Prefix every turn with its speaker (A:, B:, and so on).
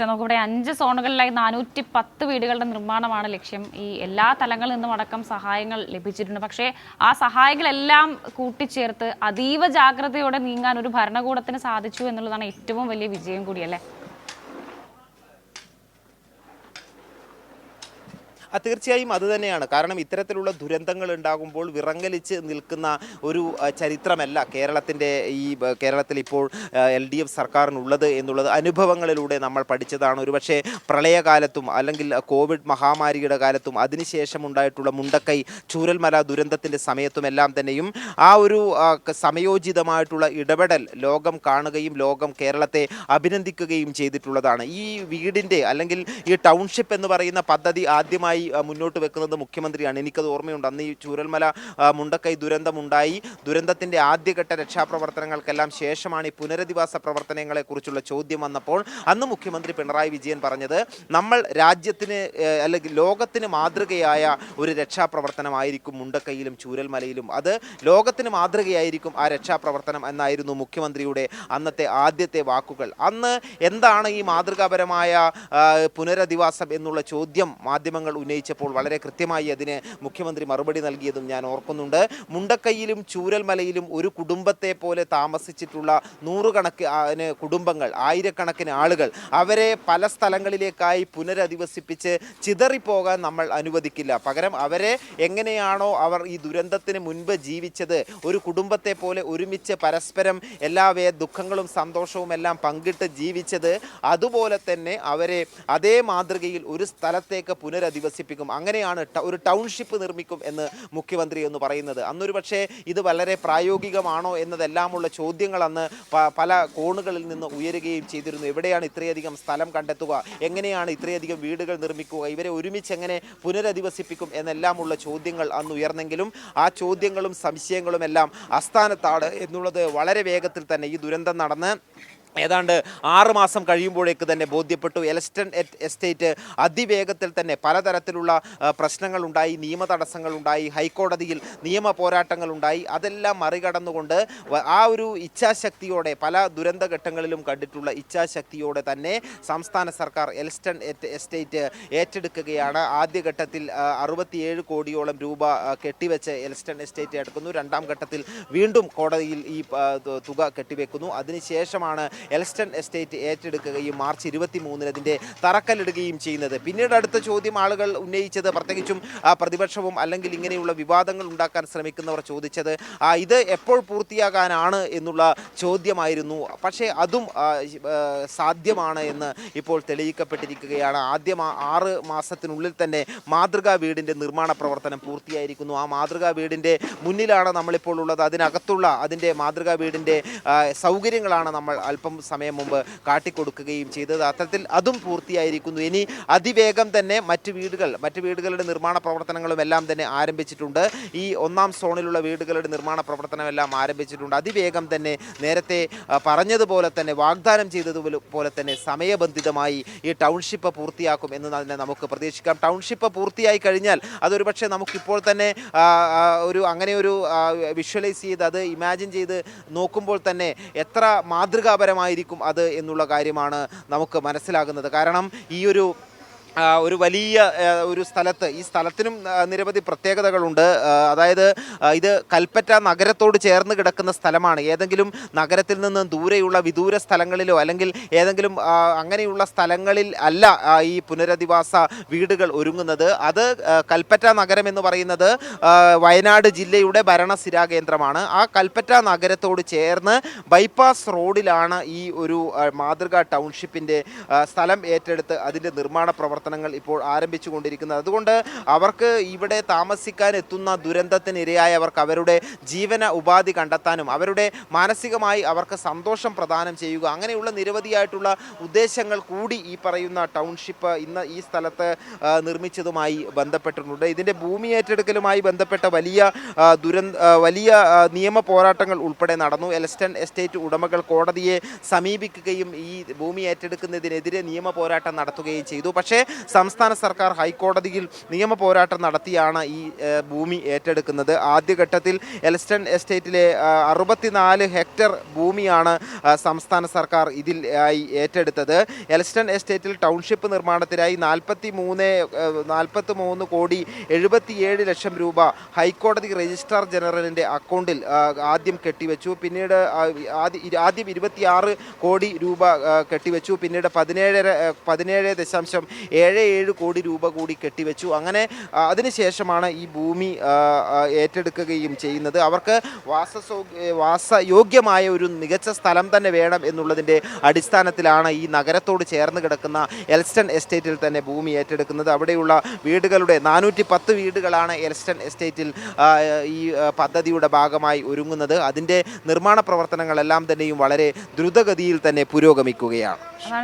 A: നമുക്കിവിടെ 5 സോണുകളിലായി 410 വീടുകളുടെ നിർമ്മാണമാണ് ലക്ഷ്യം. ഈ എല്ലാ തലങ്ങളിൽ നിന്നും അടക്കം സഹായങ്ങൾ ലഭിച്ചിട്ടുണ്ട്. പക്ഷേ ആ സഹായങ്ങളെല്ലാം കൂട്ടിച്ചേർത്ത് അതീവ ജാഗ്രതയോടെ നീങ്ങാൻ ഒരു ഭരണകൂടത്തിന് സാധിച്ചു എന്നുള്ളതാണ് ഏറ്റവും വലിയ വിജയം കൂടിയല്ലേ?
B: തീർച്ചയായും അതുതന്നെയാണ്. കാരണം ഇത്തരത്തിലുള്ള ദുരന്തങ്ങൾ ഉണ്ടാകുമ്പോൾ വിറങ്ങലിച്ച് നിൽക്കുന്ന ഒരു ചരിത്രമല്ല കേരളത്തിൽ ഇപ്പോൾ LDF സർക്കാരിനുള്ളത് എന്നുള്ളത് അനുഭവങ്ങളിലൂടെ നമ്മൾ പഠിച്ചതാണ്. ഒരുപക്ഷെ പ്രളയകാലത്തും അല്ലെങ്കിൽ കോവിഡ് മഹാമാരിയുടെ കാലത്തും അതിനുശേഷം ഉണ്ടായിട്ടുള്ള മുണ്ടക്കൈ ചൂരൽമല ദുരന്തത്തിൻ്റെ സമയത്തുമെല്ലാം തന്നെയും ആ ഒരു സമയോചിതമായിട്ടുള്ള ഇടപെടൽ ലോകം കാണുകയും ലോകം കേരളത്തെ അഭിനന്ദിക്കുകയും ചെയ്തിട്ടുള്ളതാണ്. ഈ വീടിൻ്റെ അല്ലെങ്കിൽ ഈ ടൗൺഷിപ്പ് എന്ന് പറയുന്ന പദ്ധതി ആദ്യമായി മുന്നോട്ട് വെക്കുന്നത് മുഖ്യമന്ത്രിയാണ്. എനിക്കത് ഓർമ്മയുണ്ട്. അന്ന് ഈ ചൂരൽമല മുണ്ടക്കൈ ദുരന്തമുണ്ടായി. ദുരന്തത്തിൻ്റെ ആദ്യഘട്ട രക്ഷാപ്രവർത്തനങ്ങൾക്കെല്ലാം ശേഷമാണ് ഈ പുനരധിവാസ പ്രവർത്തനങ്ങളെക്കുറിച്ചുള്ള ചോദ്യം വന്നപ്പോൾ അന്ന് മുഖ്യമന്ത്രി പിണറായി വിജയൻ പറഞ്ഞത്, നമ്മൾ രാജ്യത്തിന് അല്ലെങ്കിൽ ലോകത്തിന് മാതൃകയായ ഒരു രക്ഷാപ്രവർത്തനമായിരിക്കും മുണ്ടക്കൈയിലും ചൂരൽമലയിലും, അത് ലോകത്തിന് മാതൃകയായിരിക്കും ആ രക്ഷാപ്രവർത്തനം എന്നായിരുന്നു മുഖ്യമന്ത്രിയുടെ അന്നത്തെ ആദ്യത്തെ വാക്കുകൾ. അന്ന് എന്താണ് ഈ മാതൃകാപരമായ പുനരധിവാസം എന്നുള്ള ചോദ്യം മാധ്യമങ്ങൾ ഉന്നയിച്ചപ്പോൾ വളരെ കൃത്യമായി അതിന് മുഖ്യമന്ത്രി മറുപടി നൽകിയതും ഞാൻ ഓർക്കുന്നുണ്ട്. മുണ്ടക്കൈയിലും ചൂരൽമലയിലും ഒരു കുടുംബത്തെ പോലെ താമസിച്ചിട്ടുള്ള നൂറുകണക്കിന് കുടുംബങ്ങൾ, ആയിരക്കണക്കിന് ആളുകൾ, അവരെ പല സ്ഥലങ്ങളിലേക്കായി പുനരധിവസിപ്പിച്ച് ചിതറിപ്പോകാൻ നമ്മൾ അനുവദിക്കില്ല. പകരം അവരെ എങ്ങനെയാണോ അവർ ഈ ദുരന്തത്തിന് മുൻപ് ജീവിച്ചത്, ഒരു കുടുംബത്തെ പോലെ ഒരുമിച്ച് പരസ്പരം എല്ലാ ദുഃഖങ്ങളും സന്തോഷവും എല്ലാം പങ്കിട്ട് ജീവിച്ചത്, അതുപോലെ തന്നെ അവരെ അതേ മാതൃകയിൽ ഒരു സ്ഥലത്തേക്ക് പുനരധിവസിപ്പിക്കും. അങ്ങനെയാണ് ഒരു ടൗൺഷിപ്പ് നിർമ്മിക്കും എന്ന് മുഖ്യമന്ത്രി എന്ന് പറയുന്നത്. അന്നൊരു പക്ഷേ ഇത് വളരെ പ്രായോഗികമാണോ എന്നതെല്ലാമുള്ള ചോദ്യങ്ങൾ അന്ന് പല കോണുകളിൽ നിന്ന് ഉയരുകയും ചെയ്തിരുന്നു. എവിടെയാണ് ഇത്രയധികം സ്ഥലം കണ്ടെത്തുക, എങ്ങനെയാണ് ഇത്രയധികം വീടുകൾ നിർമ്മിക്കുക, ഇവരെ ഒരുമിച്ച് എങ്ങനെ പുനരധിവസിപ്പിക്കും എന്നെല്ലാമുള്ള ചോദ്യങ്ങൾ അന്ന് ഉയർന്നെങ്കിലും ആ ചോദ്യങ്ങളും സംശയങ്ങളും എല്ലാം അസ്ഥാനത്താണ് എന്നുള്ളത് വളരെ വേഗത്തിൽ തന്നെ ഈ ദുരന്തം നടന്ന് ഏതാണ്ട് 6 മാസം കഴിയുമ്പോഴേക്ക് തന്നെ ബോധ്യപ്പെട്ടു. എൽസ്റ്റൺ എസ്റ്റേറ്റ് അതിവേഗത്തിൽ തന്നെ പലതരത്തിലുള്ള പ്രശ്നങ്ങളുണ്ടായി, നിയമ തടസ്സങ്ങളുണ്ടായി, ഹൈക്കോടതിയിൽ നിയമ പോരാട്ടങ്ങളുണ്ടായി. അതെല്ലാം മറികടന്നുകൊണ്ട് ആ ഒരു ഇച്ഛാശക്തിയോടെ, പല ദുരന്തഘട്ടങ്ങളിലും കണ്ടിട്ടുള്ള ഇച്ഛാശക്തിയോടെ തന്നെ സംസ്ഥാന സർക്കാർ എൽസ്റ്റൺ എസ്റ്റേറ്റ് ഏറ്റെടുക്കുകയാണ്. ആദ്യഘട്ടത്തിൽ 67 കോടിയോളം രൂപ കെട്ടിവെച്ച് എൽസ്റ്റൺ എസ്റ്റേറ്റ് എടുക്കുന്നു. രണ്ടാം ഘട്ടത്തിൽ വീണ്ടും കോടതിയിൽ ഈ തുക കെട്ടിവെക്കുന്നു. അതിനുശേഷമാണ് എൽസ്റ്റൺ എസ്റ്റേറ്റ് ഏറ്റെടുക്കുകയും മാർച്ച് 23-ന് അതിൻ്റെ തറക്കല്ലിടുകയും ചെയ്യുന്നത്. പിന്നീട് അടുത്ത ചോദ്യം ആളുകൾ ഉന്നയിച്ചത്, പ്രത്യേകിച്ചും പ്രതിപക്ഷവും അല്ലെങ്കിൽ ഇങ്ങനെയുള്ള വിവാദങ്ങൾ ഉണ്ടാക്കാൻ ശ്രമിക്കുന്നവർ ചോദിച്ചത്, ഇത് എപ്പോൾ പൂർത്തിയാകാനാണ് എന്നുള്ള ചോദ്യമായിരുന്നു. പക്ഷേ അതും സാധ്യമാണ് എന്ന് ഇപ്പോൾ തെളിയിക്കപ്പെട്ടിരിക്കുകയാണ്. ആദ്യം 6 മാസത്തിനുള്ളിൽ തന്നെ മാതൃകാ വീടിൻ്റെ നിർമ്മാണ പ്രവർത്തനം പൂർത്തിയായിരിക്കുന്നു. ആ മാതൃകാ വീടിൻ്റെ മുന്നിലാണ് നമ്മളിപ്പോൾ ഉള്ളത്. അതിനകത്തുള്ള അതിൻ്റെ മാതൃകാ വീടിൻ്റെ സൗകര്യങ്ങളാണ് നമ്മൾ അല്പം സമയം മുമ്പ് കാട്ടിക്കൊടുക്കുകയും ചെയ്തത്. അത്തരത്തിൽ അതും പൂർത്തിയായിരിക്കുന്നു. ഇനി അതിവേഗം തന്നെ മറ്റ് വീടുകളുടെ നിർമ്മാണ പ്രവർത്തനങ്ങളും എല്ലാം തന്നെ ആരംഭിച്ചിട്ടുണ്ട്. ഈ 1-ാം സോണിലുള്ള വീടുകളുടെ നിർമ്മാണ പ്രവർത്തനമെല്ലാം ആരംഭിച്ചിട്ടുണ്ട്. അതിവേഗം തന്നെ നേരത്തെ പറഞ്ഞതുപോലെ തന്നെ, വാഗ്ദാനം ചെയ്തതുപോലെ തന്നെ സമയബന്ധിതമായി ഈ ടൗൺഷിപ്പ് പൂർത്തിയാക്കും എന്ന് തന്നെ നമുക്ക് പ്രതീക്ഷിക്കാം. ടൗൺഷിപ്പ് പൂർത്തിയായി കഴിഞ്ഞാൽ അതൊരു പക്ഷേ നമുക്കിപ്പോൾ തന്നെ അങ്ങനെ ഒരു വിഷ്വലൈസ് ചെയ്ത് അത് ഇമാജിൻ ചെയ്ത് നോക്കുമ്പോൾ തന്നെ എത്ര മാതൃകാപരമായിരിക്കും അത് എന്നുള്ള കാര്യമാണ് നമുക്ക് മനസ്സിലാകുന്നത്. കാരണം ഈ ഒരു വലിയ ഒരു സ്ഥലത്ത്, ഈ സ്ഥലത്തിനും നിരവധി പ്രത്യേകതകളുണ്ട്. അതായത് ഇത് കൽപ്പറ്റ നഗരത്തോട് ചേർന്ന് കിടക്കുന്ന സ്ഥലമാണ്. ഏതെങ്കിലും നഗരത്തിൽ നിന്ന് ദൂരെയുള്ള വിദൂര സ്ഥലങ്ങളിലോ അല്ലെങ്കിൽ ഏതെങ്കിലും അങ്ങനെയുള്ള സ്ഥലങ്ങളിൽ അല്ല ഈ പുനരധിവാസ വീടുകൾ ഒരുങ്ങുന്നത്. അത് കൽപ്പറ്റ നഗരം എന്ന് പറയുന്നത് വയനാട് ജില്ലയുടെ ഭരണസിരാ കേന്ദ്രമാണ്. ആ കൽപ്പറ്റ നഗരത്തോട് ചേർന്ന് ബൈപ്പാസ് റോഡിലാണ് ഈ ഒരു മാതൃകാ ടൗൺഷിപ്പിൻ്റെ സ്ഥലം ഏറ്റെടുത്ത് അതിൻ്റെ നിർമ്മാണ പ്രവർത്തനങ്ങൾ ഇപ്പോൾ ആരംഭിച്ചുകൊണ്ടിരിക്കുന്നത്. അതുകൊണ്ട് അവർക്ക് ഇവിടെ താമസിക്കാൻ എത്തുന്ന ദുരന്തത്തിനിരയായവർക്ക് അവരുടെ ജീവന ഉപാധി കണ്ടെത്താനും അവരുടെ മാനസികമായി അവർക്ക് സന്തോഷം പ്രദാനം ചെയ്യുക, അങ്ങനെയുള്ള നിരവധിയായിട്ടുള്ള ഉദ്ദേശങ്ങൾ കൂടി ഈ പറയുന്ന ടൗൺഷിപ്പ് ഇന്ന് ഈ സ്ഥലത്ത് നിർമ്മിച്ചതുമായി ബന്ധപ്പെട്ടിട്ടുണ്ട്. ഇതിൻ്റെ ഭൂമി ഏറ്റെടുക്കലുമായി ബന്ധപ്പെട്ട വലിയ നിയമ പോരാട്ടങ്ങൾ ഉൾപ്പെടെ നടന്നു. എൽസ്റ്റൺ എസ്റ്റേറ്റ് ഉടമകൾ കോടതിയെ സമീപിക്കുകയും ഈ ഭൂമി ഏറ്റെടുക്കുന്നതിനെതിരെ നിയമ പോരാട്ടം നടത്തുകയും ചെയ്തു. പക്ഷേ സംസ്ഥാന സർക്കാർ ഹൈക്കോടതിയിൽ നിയമ പോരാട്ടം നടത്തിയാണ് ഈ ഭൂമി ഏറ്റെടുക്കുന്നത്. ആദ്യഘട്ടത്തിൽ എൽസ്റ്റൺ എസ്റ്റേറ്റിലെ 64 ഹെക്ടർ ഭൂമിയാണ് സംസ്ഥാന സർക്കാർ ഇതിൽ ആയി ഏറ്റെടുത്തത്. എൽസ്റ്റൺ എസ്റ്റേറ്റിൽ ടൗൺഷിപ്പ് നിർമ്മാണത്തിനായി 43 കോടി 77 ലക്ഷം രൂപ ഹൈക്കോടതി രജിസ്ട്രാർ ജനറലിൻ്റെ അക്കൗണ്ടിൽ ആദ്യം കെട്ടിവെച്ചു. പിന്നീട് ആദ്യം 26 കോടി രൂപ കെട്ടിവെച്ചു. പിന്നീട് 17.77 കോടി രൂപ കൂടി കെട്ടിവെച്ചു. അങ്ങനെ അതിനുശേഷമാണ് ഈ ഭൂമി ഏറ്റെടുക്കുകയും ചെയ്യുന്നത്. അവർക്ക് വാസയോഗ്യമായ ഒരു മികച്ച സ്ഥലം തന്നെ വേണം എന്നുള്ളതിൻ്റെ അടിസ്ഥാനത്തിലാണ് ഈ നഗരത്തോട് ചേർന്ന് കിടക്കുന്ന എൽസ്റ്റൺ എസ്റ്റേറ്റിൽ തന്നെ ഭൂമി ഏറ്റെടുക്കുന്നത്. അവിടെയുള്ള വീടുകളുടെ 410 വീടുകളാണ് എൽസ്റ്റൺ എസ്റ്റേറ്റിൽ ഈ പദ്ധതിയുടെ ഭാഗമായി ഒരുങ്ങുന്നത്. അതിൻ്റെ നിർമ്മാണ പ്രവർത്തനങ്ങളെല്ലാം തന്നെയും വളരെ ദ്രുതഗതിയിൽ തന്നെ പുരോഗമിക്കുകയാണ്.